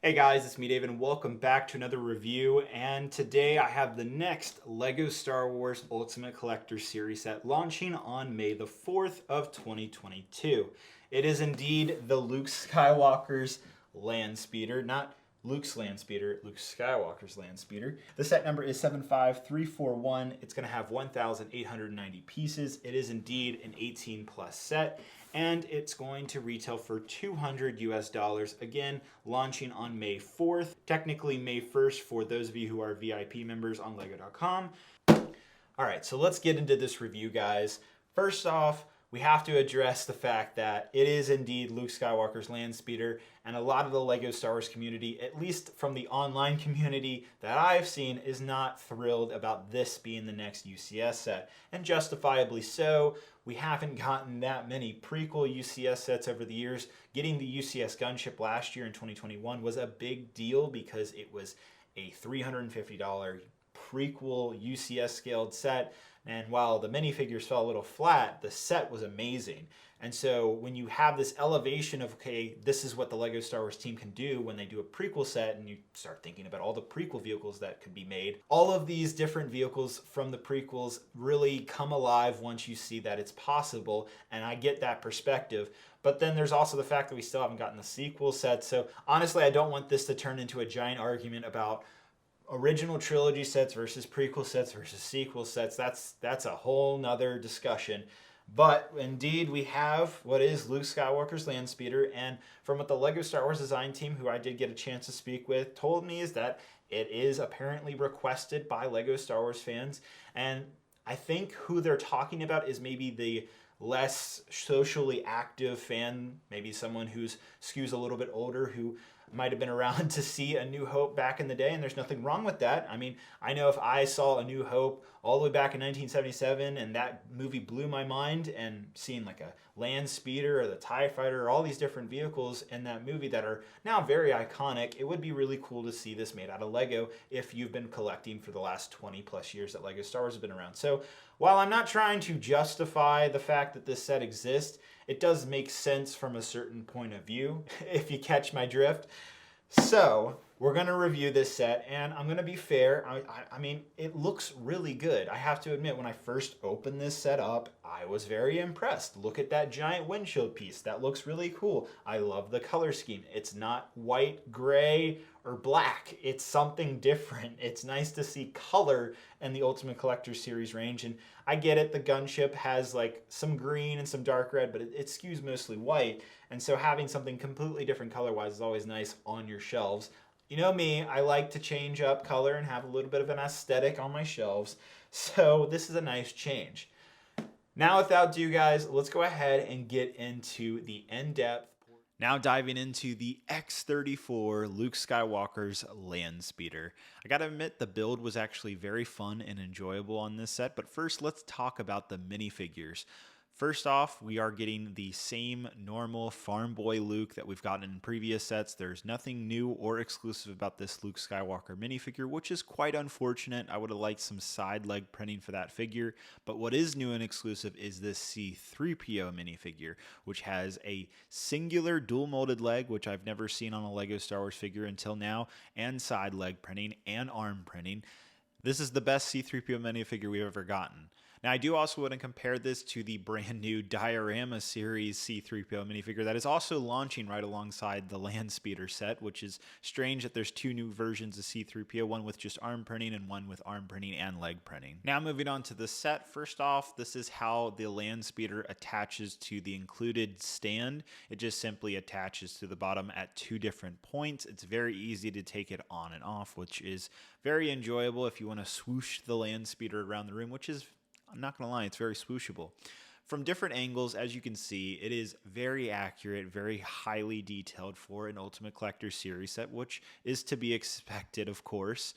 Hey guys, it's me David and welcome back to another review, and today I have the next LEGO Star Wars Ultimate Collector Series set launching on May the 4th of 2022. It is indeed the Luke Skywalker's Landspeeder, not Luke's Landspeeder, Luke Skywalker's Landspeeder. The set number is 75341. It's going to have 1,890 pieces. It is indeed an 18 plus set, and it's going to retail for $200 again, launching on May 4th, technically May 1st for those of you who are VIP members on lego.com. All right, so let's get into this review, guys. First off, we have to address the fact that it is indeed Luke Skywalker's Landspeeder, and a lot of the LEGO Star Wars community, at least from the online community that I've seen, is not thrilled about this being the next UCS set, and justifiably so. We haven't gotten that many prequel UCS sets over the years. Getting the UCS gunship last year in 2021 was a big deal because it was a $350 prequel UCS scaled set. And while the minifigures fell a little flat, the set was amazing. And so when you have this elevation of, okay, this is what the LEGO Star Wars team can do when they do a prequel set, and you start thinking about all the prequel vehicles that could be made, all of these different vehicles from the prequels really come alive once you see that it's possible, and I get that perspective. But then there's also the fact that we still haven't gotten the sequel set. So honestly, I don't want this to turn into a giant argument about original trilogy sets versus prequel sets versus sequel sets. That's a whole nother discussion. But indeed, we have what is Luke Skywalker's Landspeeder, and from what the LEGO Star Wars design team, who I did get a chance to speak with, told me is that it is apparently requested by LEGO Star Wars fans. And I think who they're talking about is maybe the less socially active fan, maybe someone who's skews a little bit older, who might have been around to see A New Hope back in the day, and there's nothing wrong with that. I mean, I know if I saw A New Hope all the way back in 1977 and that movie blew my mind, and seeing like a Landspeeder or the TIE Fighter or all these different vehicles in that movie that are now very iconic, it would be really cool to see this made out of Lego if you've been collecting for the last 20 plus years that LEGO Star Wars has been around. So while I'm not trying to justify the fact that this set exists, it does make sense from a certain point of view, if you catch my drift. So we're going to review this set, and I'm going to be fair. I mean, it looks really good. I have to admit, when I first opened this set up, I was very impressed. Look at that giant windshield piece. That looks really cool. I love the color scheme. It's not white, gray, or black. It's something different. It's nice to see color in the Ultimate Collector Series range, and I get it. The gunship has like some green and some dark red, but it skews mostly white, and so having something completely different color-wise is always nice on your shelves. You know me, I like to change up color and have a little bit of an aesthetic on my shelves, so this is a nice change. Now without ado, guys, let's go ahead and get into the in-depth. Now diving into the X-34 Luke Skywalker's Landspeeder. I gotta admit, the build was actually very fun and enjoyable on this set, but first let's talk about the minifigures. First off, we are getting the same normal farm boy Luke that we've gotten in previous sets. There's nothing new or exclusive about this Luke Skywalker minifigure, which is quite unfortunate. I would have liked some side leg printing for that figure. But what is new and exclusive is this C-3PO minifigure, which has a singular dual molded leg, which I've never seen on a LEGO Star Wars figure until now, and side leg printing and arm printing. This is the best C-3PO minifigure we've ever gotten. Now, I do also want to compare this to the brand new Diorama series C-3PO minifigure that is also launching right alongside the Landspeeder set, which is strange that there's two new versions of C-3PO, one with just arm printing and one with arm printing and leg printing. Now, moving on to the set, first off, this is how the Landspeeder attaches to the included stand. It just simply attaches to the bottom at two different points. It's very easy to take it on and off, which is very enjoyable if you want to swoosh the Landspeeder around the room, which is, I'm not going to lie, it's very swooshable. From different angles, as you can see, it is very accurate, very highly detailed for an Ultimate Collector Series set, which is to be expected, of course.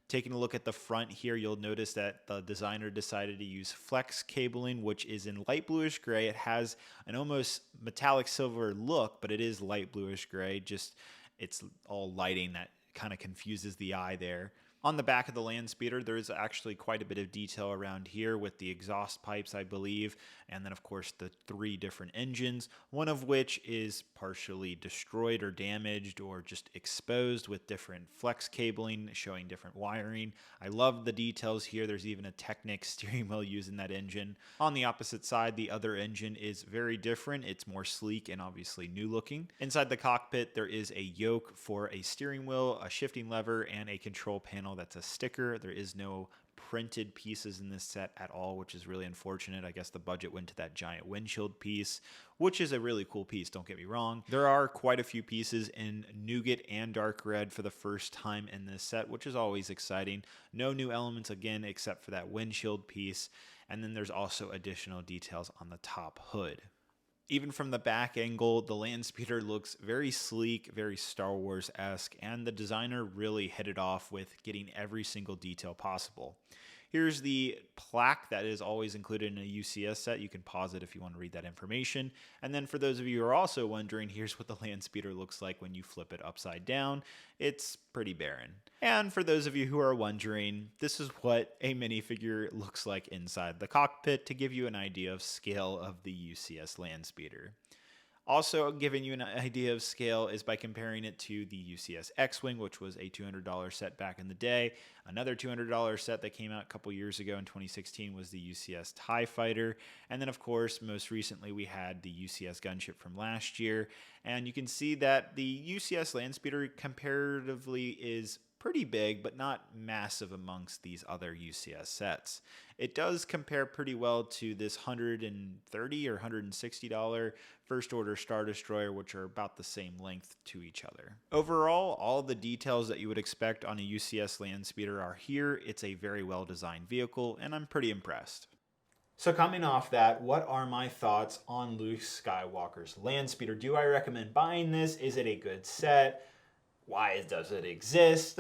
Taking a look at the front here, you'll notice that the designer decided to use flex cabling, which is in light bluish gray. It has an almost metallic silver look, but it is light bluish gray. Just it's all lighting that kind of confuses the eye there. On the back of the Landspeeder, there is actually quite a bit of detail around here with the exhaust pipes, I believe, and then of course the 3 different engines, one of which is partially destroyed or damaged or just exposed with different flex cabling showing different wiring. I love the details here. There's even a Technic steering wheel using that engine. On the opposite side, the other engine is very different. It's more sleek and obviously new looking. Inside the cockpit, there is a yoke for a steering wheel, a shifting lever, and a control panel that's a sticker. There is no printed pieces in this set at all, which is really unfortunate. I guess the budget went to that giant windshield piece, which is a really cool piece, don't get me wrong. There are quite a few pieces in nougat and dark red for the first time in this set, which is always exciting. No new elements again except for that windshield piece, and then there's also additional details on the top hood. Even from the back angle, the Landspeeder looks very sleek, very Star Wars-esque, and the designer really hit it off with getting every single detail possible. Here's the plaque that is always included in a UCS set. You can pause it if you want to read that information. And then for those of you who are also wondering, here's what the Landspeeder looks like when you flip it upside down. It's pretty barren. And for those of you who are wondering, this is what a minifigure looks like inside the cockpit to give you an idea of scale of the UCS Landspeeder. Also giving you an idea of scale is by comparing it to the UCS X-Wing, which was a $200 set back in the day. Another $200 set that came out a couple years ago in 2016 was the UCS TIE Fighter. And then, of course, most recently we had the UCS gunship from last year. And you can see that the UCS Landspeeder comparatively is pretty big, but not massive amongst these other UCS sets. It does compare pretty well to this $130 or $160 First Order Star Destroyer, which are about the same length to each other. Overall, all the details that you would expect on a UCS Landspeeder are here. It's a very well designed vehicle, and I'm pretty impressed. So coming off that, what are my thoughts on Luke Skywalker's Landspeeder? Do I recommend buying this? Is it a good set? Why does it exist?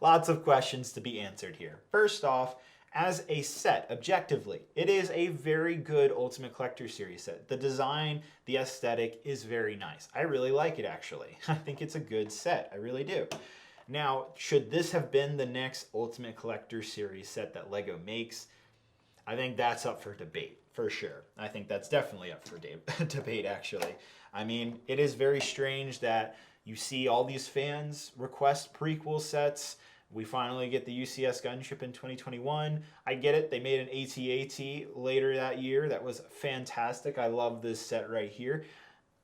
Lots of questions to be answered here. First off, as a set, objectively, it is a very good Ultimate Collector Series set. The design, the aesthetic is very nice. I really like it, actually. I think it's a good set. I really do. Now, should this have been the next Ultimate Collector Series set that LEGO makes? I think that's up for debate, for sure. I think that's definitely up for debate, actually. I mean, it is very strange that you see all these fans request prequel sets. We finally get the UCS gunship in 2021. I get it. They made an AT-AT later that year. That was fantastic. I love this set right here.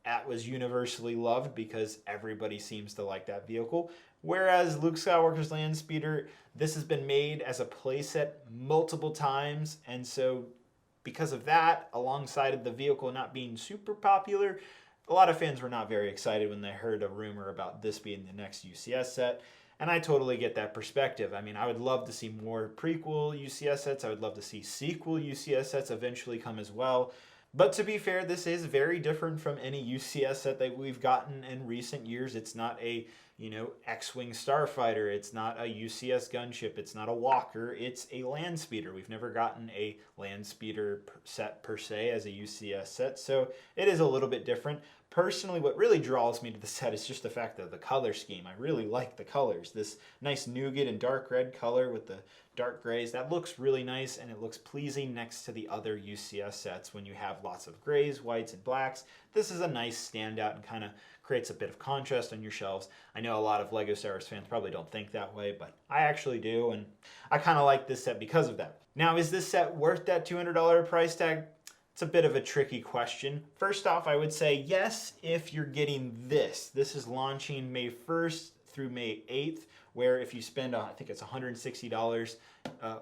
That was universally loved because everybody seems to like that vehicle. Whereas Luke Skywalker's Landspeeder, this has been made as a playset multiple times. And so because of that, alongside of the vehicle not being super popular, a lot of fans were not very excited when they heard a rumor about this being the next UCS set, and I totally get that perspective. I mean, I would love to see more prequel UCS sets. I would love to see sequel UCS sets eventually come as well. But to be fair, this is very different from any UCS set that we've gotten in recent years. It's not a, X-Wing Starfighter. It's not a UCS gunship. It's not a Walker. It's a Landspeeder. We've never gotten a Landspeeder set per se as a UCS set, so it is a little bit different. Personally, what really draws me to the set is just the fact of the color scheme. I really like the colors. This nice nougat and dark red color with the dark grays, that looks really nice, and it looks pleasing next to the other UCS sets when you have lots of grays, whites, and blacks. This is a nice standout and kind of creates a bit of contrast on your shelves. I know a lot of LEGO Star Wars fans probably don't think that way, but I actually do, and I kind of like this set because of that. Now, is this set worth that $200 price tag? It's a bit of a tricky question. First off, I would say yes if you're getting this. This is launching May 1st through May 8th, where if you spend, I think it's $160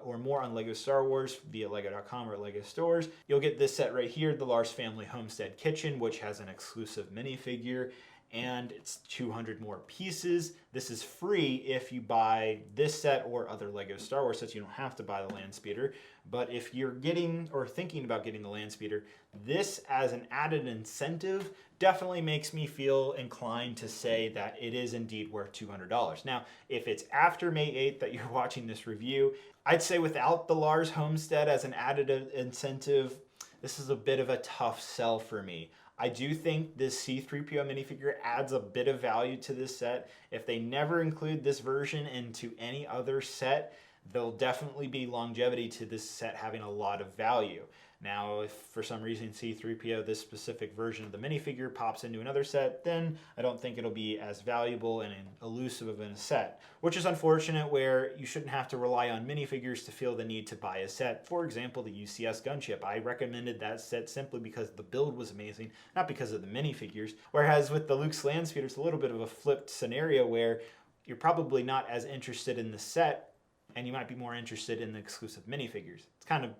or more on LEGO Star Wars via LEGO.com or LEGO stores, you'll get this set right here, the Lars Family Homestead Kitchen, which has an exclusive minifigure, and it's 200 more pieces. This is free if you buy this set or other LEGO Star Wars sets. You don't have to buy the Landspeeder. But if you're getting or thinking about getting the Landspeeder, this as an added incentive definitely makes me feel inclined to say that it is indeed worth $200. Now, if it's after May 8th that you're watching this review, I'd say without the Lars Homestead as an added incentive, this is a bit of a tough sell for me. I do think this C-3PO minifigure adds a bit of value to this set. If they never include this version into any other set, there'll definitely be longevity to this set having a lot of value. Now, if for some reason C-3PO, this specific version of the minifigure, pops into another set, then I don't think it'll be as valuable and elusive of a set, which is unfortunate, where you shouldn't have to rely on minifigures to feel the need to buy a set. For example, the UCS gunship. I recommended that set simply because the build was amazing, not because of the minifigures. Whereas with the Luke's Landspeeder, it's a little bit of a flipped scenario where you're probably not as interested in the set, and you might be more interested in the exclusive minifigures. It's kind of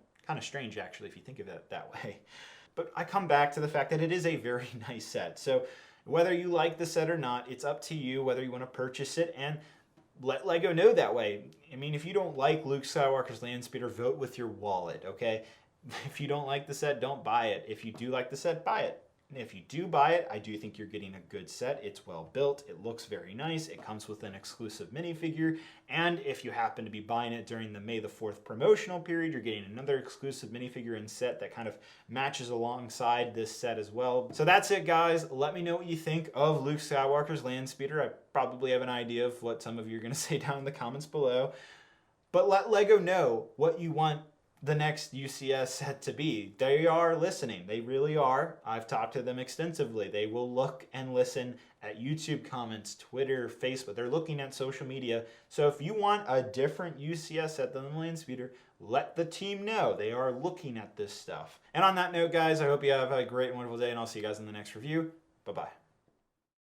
strange, actually, if you think of it that way. But I come back to the fact that it is a very nice set. So whether you like the set or not, it's up to you whether you want to purchase it, and let LEGO know that way. I mean, if you don't like Luke Skywalker's Landspeeder, vote with your wallet, okay? If you don't like the set, don't buy it. If you do like the set, buy it. And if you do buy it, I do think you're getting a good set. It's well built, it looks very nice, it comes with an exclusive minifigure, and if you happen to be buying it during the May the 4th promotional period, you're getting another exclusive minifigure and set that kind of matches alongside this set as well. So that's it, guys. Let me know what you think of Luke Skywalker's Landspeeder. I probably have an idea of what some of you are going to say down in the comments below. But let LEGO know what you want the next UCS set to be. They are listening. They really are. I've talked to them extensively. They will look and listen at YouTube comments, Twitter, Facebook. They're looking at social media. So if you want a different UCS set than the Landspeeder, let the team know. They are looking at this stuff. And on that note, guys, I hope you have a great and wonderful day, and I'll see you guys in the next review. Bye-bye.